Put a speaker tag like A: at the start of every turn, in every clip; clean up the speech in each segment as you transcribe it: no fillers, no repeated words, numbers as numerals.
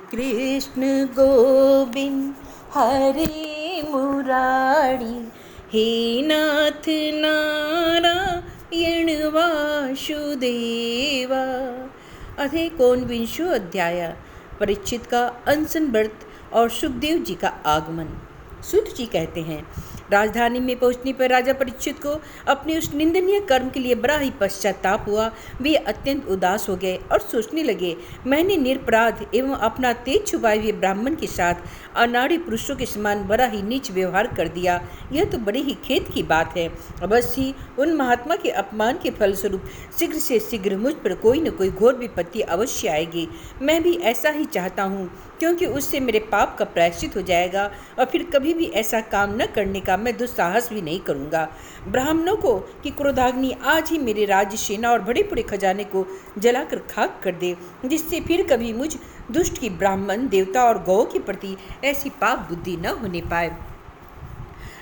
A: कृष्ण गोविंद हरे मुरारी, हे नाथ नारायण वासुदेवा। अधे कोनविंशो अध्याय। परीक्षित का अनशन व्रत और सुखदेव जी का आगमन। सूत जी कहते हैं, राजधानी में पहुंचने पर राजा परीक्षित को अपने उस निंदनीय कर्म के लिए बड़ा ही पश्चाताप हुआ। वे अत्यंत उदास हो गए और सोचने लगे, मैंने निरपराध एवं अपना तेज छुपाए हुए ब्राह्मण के साथ अनाड़ी पुरुषों के समान बड़ा ही नीच व्यवहार कर दिया। यह तो बड़ी ही खेद की बात है। अवश्य ही उन महात्मा के अपमान के फलस्वरूप शीघ्र से शीघ्र मुझ पर कोई न कोई घोर विपत्ति अवश्य आएगी। मैं भी ऐसा ही चाहता हूँ, क्योंकि उससे मेरे पाप का प्रायश्चित हो जाएगा और फिर कभी भी ऐसा काम न करने का मैं दुस्साहस भी नहीं करूँगा। ब्राह्मणों को कि क्रोधाग्नि आज ही मेरे राज्य, सेना और बड़े बड़े खजाने को जलाकर खाक कर दे, जिससे फिर कभी मुझ दुष्ट की ब्राह्मण, देवता और गौ के प्रति ऐसी पाप बुद्धि न होने पाए।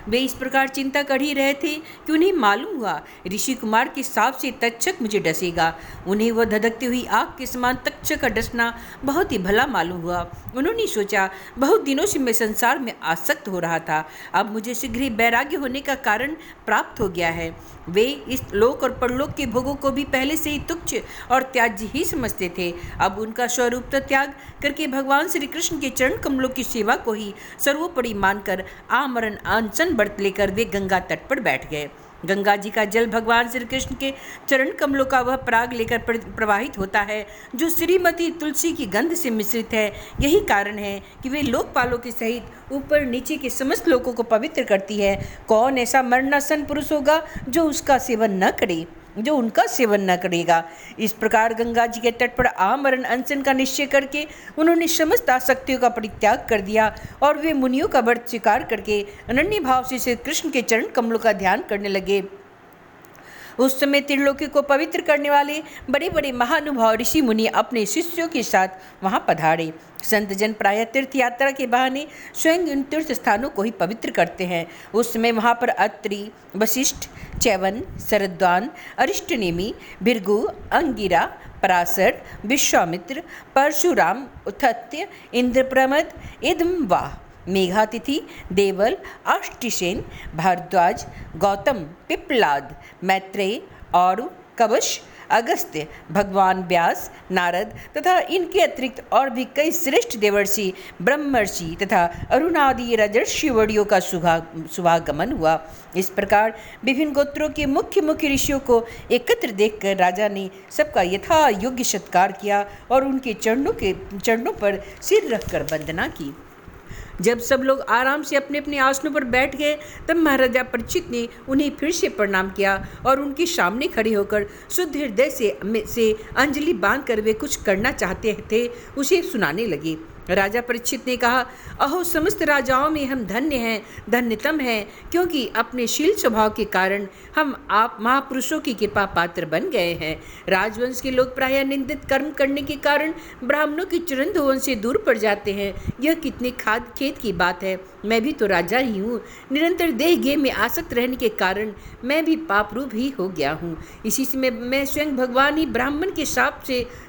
A: वे इस प्रकार चिंता कर ही रहे थे कि उन्हें मालूम हुआ ऋषि कुमार के सांप से तक्षक मुझे डसेगा। उन्हें वह धधकती हुई आग के समान तक्षक का डसना बहुत ही भला मालूम हुआ। उन्होंने सोचा, बहुत दिनों से मैं संसार में आसक्त हो रहा था, अब मुझे शीघ्र ही वैराग्य होने का कारण प्राप्त हो गया है। वे इस लोक और परलोक के भोगों को भी पहले से ही तुच्छ और त्याज्य ही समझते थे। अब उनका स्वरूप त्याग करके भगवान श्री कृष्ण के चरण कमलों की सेवा को ही सर्वोपरि मानकर आमरण अनशन व्रत लेकर वे गंगा तट पर बैठ गए। गंगा जी का जल भगवान श्री कृष्ण के चरण कमलों का वह पराग लेकर प्रवाहित होता है, जो श्रीमती तुलसी की गंध से मिश्रित है। यही कारण है कि वे लोकपालों के सहित ऊपर नीचे के समस्त लोगों को पवित्र करती है। कौन ऐसा मरणासन पुरुष होगा जो उसका सेवन न करे, जो उनका सेवन न करेगा। इस प्रकार गंगा जी के तट पर आमरण अनशन का निश्चय करके उन्होंने समस्त आसक्तियों का परित्याग कर दिया और वे मुनियों का व्रत स्वीकार करके अनन्य भाव से श्री कृष्ण के चरण कमलों का ध्यान करने लगे। उस समय त्रिलोकी को पवित्र करने वाले बड़े बड़े महानुभाव ऋषि मुनि अपने शिष्यों के साथ वहाँ पधारे। संत जन प्रायः तीर्थ यात्रा के बहाने स्वयं इन तीर्थ स्थानों को ही पवित्र करते हैं। उस समय वहाँ पर अत्रि, वशिष्ठ, च्यवन, शरद्वान, अरिष्टनेमि, भृगु, अंगिरा, पराशर, विश्वामित्र, परशुराम, उथत्य, इंद्रप्रमद, इदम्वाह, मेघातिथि, देवल, अष्टिसेन, भारद्वाज, गौतम, पिप्पलाद, मैत्रेय, और कवश, अगस्त्य, भगवान व्यास, नारद तथा इनके अतिरिक्त और भी कई श्रेष्ठ देवर्षि, ब्रह्मर्षि तथा अरुणादि राजर्षि वर्यों का शुभागमन हुआ। इस प्रकार विभिन्न गोत्रों के मुख्य मुख्य ऋषियों को एकत्र देखकर राजा ने सबका यथा योग्य सत्कार किया और उनके चरणों पर सिर रखकर वंदना की। जब सब लोग आराम से अपने अपने आसनों पर बैठ गए, तब महाराजा परीक्षित ने उन्हें फिर से प्रणाम किया और उनके सामने खड़े होकर शुद्ध हृदय से अंजलि बांधकर वे कुछ करना चाहते थे उसे सुनाने लगे। राजा परीक्षित ने कहा, अहो समस्त राजाओं में हम धन्य हैं, धन्यतम हैं, क्योंकि अपने शील स्वभाव के कारण हम आप महापुरुषों की कृपा पात्र बन गए हैं। राजवंश के लोग प्रायः निंदित कर्म करने के कारण ब्राह्मणों के चरण धोवन से दूर पड़ जाते हैं। यह कितनी खेद की बात है। मैं भी तो राजा ही हूँ। निरंतर देह गेह में आसक्त रहने के कारण मैं भी पाप रूप ही हो गया हूँ। इसी से मैं स्वयं भगवान ही ब्राह्मण के शाप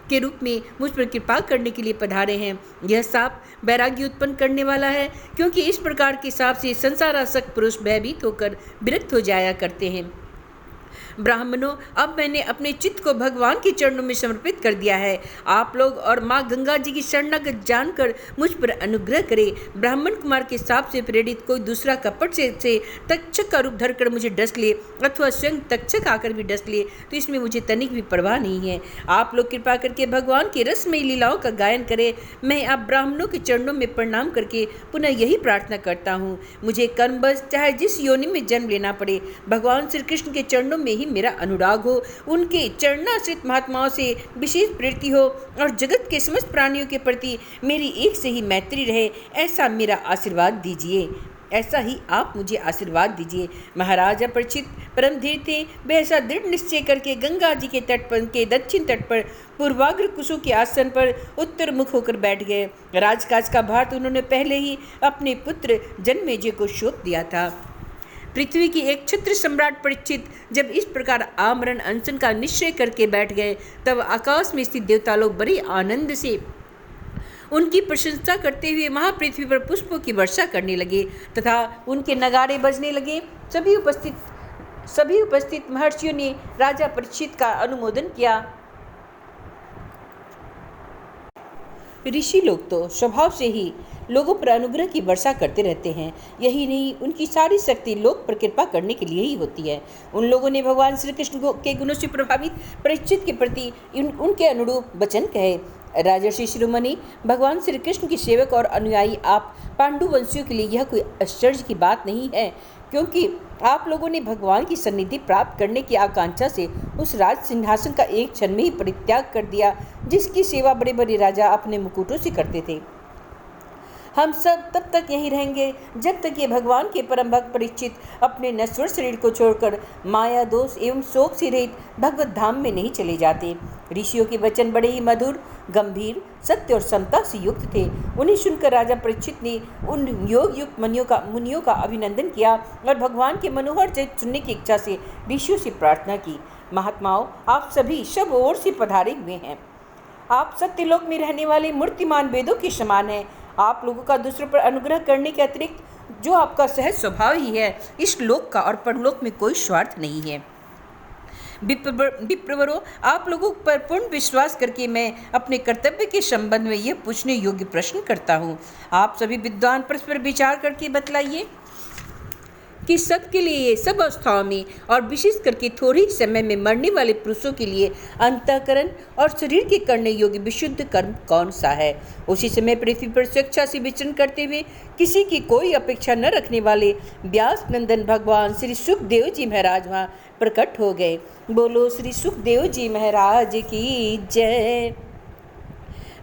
A: के रूप में मुझ पर कृपा करने के लिए पधारे हैं। यह शाप वैराग्य उत्पन्न करने वाला है, क्योंकि इस प्रकार के शाप से संसारासक्त पुरुष भयभीत होकर विरक्त हो जाया करते हैं। ब्राह्मणों, अब मैंने अपने चित्त को भगवान के चरणों में समर्पित कर दिया है। आप लोग और माँ गंगा जी की शरणागत जानकर मुझ पर अनुग्रह करें। ब्राह्मण कुमार के शाप से प्रेरित कोई दूसरा कपट से तक्षक का रूप धरकर मुझे डस ले अथवा स्वयं तक्षक आकर भी डस ले, तो इसमें मुझे तनिक भी परवाह नहीं है। आप लोग कृपा करके भगवान की रसमयी लीलाओं का गायन करें। मैं आप ब्राह्मणों के चरणों में प्रणाम करके पुनः यही प्रार्थना करता हूँ, मुझे कर्मवश चाहे जिस योनि में जन्म लेना पड़े, भगवान श्री कृष्ण के चरणों में ही मेरा अनुराग हो, उनके चरणाश्रित महात्माओं से विशेष प्रीति हो और जगत के समस्त प्राणियों के प्रति मेरी एक से ही मैत्री रहे, ऐसा मेरा आशीर्वाद दीजिए। ऐसा ही आप मुझे आशीर्वाद दीजिए। महाराजा परीक्षित परम धीर थे। वे ऐसा दृढ़ निश्चय करके गंगा जी के तट पर के दक्षिण तट पर पूर्वाग्र कुसुम के आसन पर उत्तर मुख होकर बैठ गए। राजकाज का भार तो उन्होंने पहले ही अपने पुत्र जन्मेजय को सौंप दिया था। पृथ्वी की एक छत्र सम्राट परीक्षित जब इस प्रकार आमरण अनशन का निश्चय करके बैठ गए, तब आकाश में स्थित देवता लोग बड़े आनंद से उनकी प्रशंसा करते हुए महापृथ्वी पर पुष्पों की वर्षा करने लगे तथा उनके नगाड़े बजने लगे। सभी उपस्थित महर्षियों ने राजा परीक्षित का अनुमोदन किया। ऋषि लोग तो स्वभाव से ही लोगों पर अनुग्रह की वर्षा करते रहते हैं। यही नहीं, उनकी सारी शक्ति लोग पर कृपा करने के लिए ही होती है। उन लोगों ने भगवान श्री कृष्ण के गुणों से प्रभावित परीक्षित के प्रति उनके अनुरूप वचन कहे। राजर्षि शिरोमणि, भगवान श्री कृष्ण के सेवक और अनुयायी आप पांडुवंशियों के लिए यह कोई आश्चर्य की बात नहीं है, क्योंकि आप लोगों ने भगवान की सन्निधि प्राप्त करने की आकांक्षा से उस राज सिंहासन का एक क्षण में ही परित्याग कर दिया जिसकी सेवा बड़े बड़े राजा अपने मुकुटों से करते थे। हम सब तब तक यहीं रहेंगे जब तक ये भगवान के परम भक्त परीक्षित अपने नश्वर शरीर को छोड़कर माया दोष एवं शोक से रहित भगवत धाम में नहीं चले जाते। ऋषियों के वचन बड़े ही मधुर, गंभीर, सत्य और समता से युक्त थे। उन्हें सुनकर राजा परीक्षित ने उन योग युक्त मुनियों का अभिनंदन किया और भगवान के मनोहर चरित्र सुनने की इच्छा से ऋषियों से प्रार्थना की। महात्माओं, आप सभी सब ओर से पधारे हुए हैं। आप सत्यलोक में रहने वाले मूर्तिमान वेदों के समान हैं। आप लोगों का दूसरों पर अनुग्रह करने के अतिरिक्त जो आपका सहज स्वभाव ही है, इस लोक का और परलोक में कोई स्वार्थ नहीं है। विप्रवरों, आप लोगों पर पूर्ण विश्वास करके मैं अपने कर्तव्य के संबंध में यह पूछने योग्य प्रश्न करता हूँ। आप सभी विद्वान परस्पर विचार करके बतलाइए कि सबके लिए सब अवस्थाओं में और विशेष करके थोड़े ही समय में मरने वाले पुरुषों के लिए अंतःकरण और शरीर के करने योग्य विशुद्ध कर्म कौन सा है। उसी समय पृथ्वी पर स्वेच्छा से विचरण करते हुए किसी की कोई अपेक्षा न रखने वाले व्यास नंदन भगवान श्री सुखदेव जी महाराज वहाँ प्रकट हो गए। बोलो श्री सुखदेव जी महाराज की जय।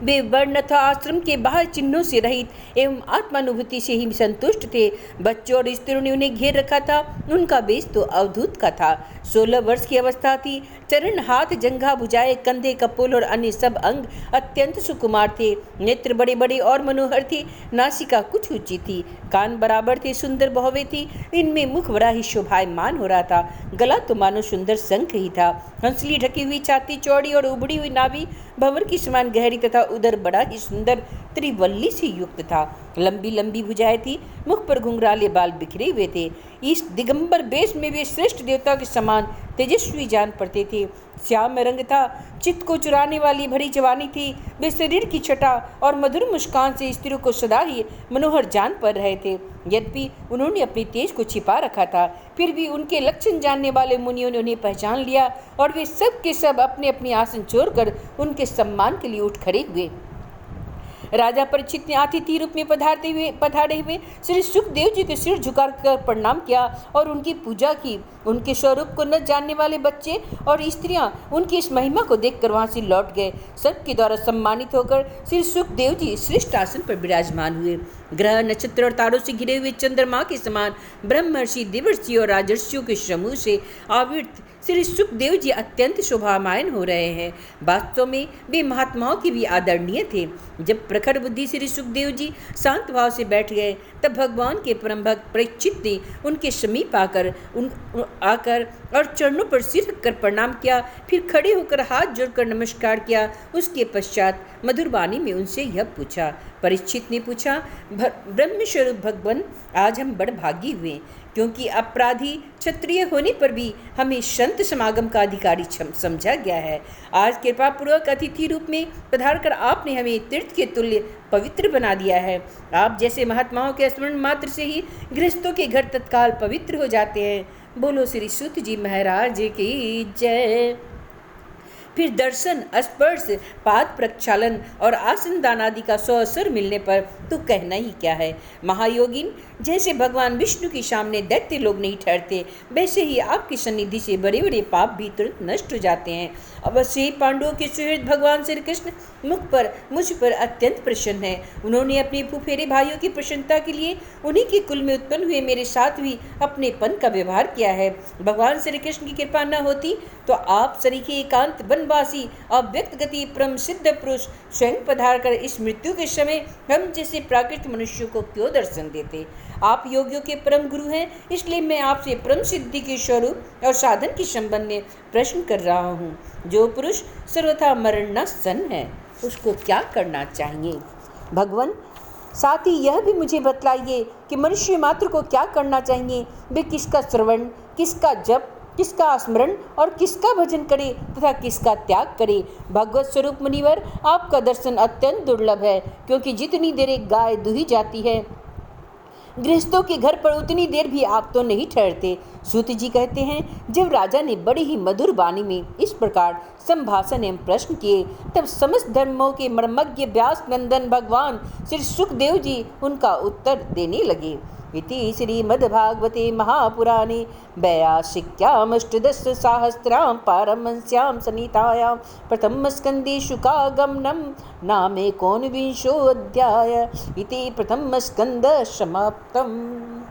A: वे वर्ण तथा आश्रम के बाहर चिन्हों से रहित एवं आत्मानुभूति से ही संतुष्ट थे। बच्चों और स्त्रियों ने उन्हें घेर रखा था। उनका वेश तो अवधूत का था। 16 वर्ष की अवस्था थी। चरण, हाथ, जंघा, भुजाएं, कंधे, कपोल और अन्य सब अंग अत्यंत सुकुमार थे। नेत्र बड़े बड़े और मनोहर थे। नासिका कुछ ऊंची थी। कान बराबर थे। सुंदर बहुवे थी। इनमें मुख बड़ा ही शोभायमान हो रहा था। गला तो मानो सुंदर शंख ही था। हंसली ढकी हुई छाती, चौड़ी और उबड़ी हुई नाभि भंवर की समान गहरी तथा उदर बड़ा ही सुंदर त्रिवल्ली से युक्त था। लंबी लंबी भुजाएं थी। मुख पर घुंघराले बाल बिखरे हुए थे। इस दिगंबर वेश में वे श्रेष्ठ देवता के समान तेजस्वी जान पड़ते थे। श्याम रंग था। चित्त को चुराने वाली भरी जवानी थी। वे शरीर की छटा और मधुर मुस्कान से स्त्रियों को सदा ही मनोहर जान पड़ रहे थे। यद्यपि उन्होंने अपनी तेज को छिपा रखा था, फिर भी उनके लक्षण जानने वाले मुनियों ने उन्हें पहचान लिया और वे सब के सब अपने अपने आसन छोड़कर उनके सम्मान के लिए उठ खड़े हुए। राजा परीक्षित ने अतिथि रूप में पधारे हुए श्री सुखदेव जी के सिर झुकाकर प्रणाम किया और उनकी पूजा की। उनके स्वरूप को न जानने वाले बच्चे और स्त्रियां उनकी इस महिमा को देखकर वहां से लौट गए। सबके द्वारा सम्मानित होकर श्री सुखदेव जी श्रेष्ठ आसन पर विराजमान हुए। ग्रह, नक्षत्र और तारों से घिरे हुए चंद्रमा के समान ब्रह्मर्षि, देवर्षि और राजर्षियों के समूह से आवृत श्री सुखदेव जी अत्यंत शोभायमान हो रहे हैं। वास्तव में वे महात्माओं के भी आदरणीय थे। जब प्रखर बुद्धि श्री सुखदेव जी शांत भाव से बैठ गए, तब भगवान के परम भक्त परीक्षित ने उनके समीप आकर और चरणों पर सिर रखकर प्रणाम किया। फिर खड़े होकर हाथ जोड़कर नमस्कार किया। उसके पश्चात मधुर वाणी में उनसे यह पूछा। परीक्षित ने पूछा, ब्रह्मस्वरूप भगवान, आज हम बड़ भागी हुए, क्योंकि अपराधी क्षत्रिय होने पर भी हमें संत समागम का अधिकारी समझा गया है। आज कृपा पूर्वक अतिथि रूप में पधारकर आपने हमें तीर्थ के तुल्य पवित्र बना दिया है। आप जैसे महात्माओं के स्मरण मात्र से ही गृहस्थों के घर तत्काल पवित्र हो जाते हैं। बोलो श्री सूत जी महाराज की जय। फिर दर्शन, स्पर्श, पाद प्रक्षालन और आसन दान आदि का सौअवसर मिलने पर तो कहना ही क्या है। महायोगिन, जैसे भगवान विष्णु के सामने दैत्य लोग नहीं ठहरते, वैसे ही आपकी सन्निधि से बड़े बड़े पाप भी तुरंत नष्ट हो जाते हैं। अवश्य ही पांडवों के सुहृद भगवान श्री कृष्ण मुझ पर अत्यंत प्रसन्न है। उन्होंने अपने फुफेरे भाइयों की प्रसन्नता के लिए उन्हीं के कुल में उत्पन्न हुए मेरे साथ भी अपने पन का व्यवहार किया है। भगवान श्री कृष्ण की कृपा न होती तो आप सरीखे एकांत वनवासी अव्यक्त गति परम सिद्ध पुरुष स्वयं पधार कर इस मृत्यु के समय हम जैसे प्राकृत मनुष्यों को क्यों दर्शन देते। आप योगियों के परम गुरु हैं, इसलिए मैं आपसे परम सिद्धि के स्वरूप और साधन के संबंध में प्रश्न कर रहा हूँ। जो पुरुष सर्वथा मरणासन है, उसको क्या करना चाहिए। भगवान, साथ ही यह भी मुझे बतलाइए कि मनुष्य मात्र को क्या करना चाहिए। वे किसका श्रवण, किसका जप, किसका स्मरण और किसका भजन करे तथा किसका त्याग करे। भगवत स्वरूप मुनिवर, आपका दर्शन अत्यंत दुर्लभ है, क्योंकि जितनी देर एक गाय दूही जाती है, गृहस्थों के घर पर उतनी देर भी आप तो नहीं ठहरते। सूत जी कहते हैं, जब राजा ने बड़ी ही मधुर वाणी में इस प्रकार संभाषण एवं प्रश्न किए, तब समस्त धर्मों के मर्मज्ञ व्यास नंदन भगवान श्री सुखदेव जी उनका उत्तर देने लगे। इति श्रीमद्भागवते महापुराणे वैयासिक्यामष्टदशसहस्रां पारमहंस्यां संहितायां प्रथमस्कन्धे शुकागमनं नामेकोनविंशोऽध्याय। इति प्रथमस्कन्धः समाप्तम्।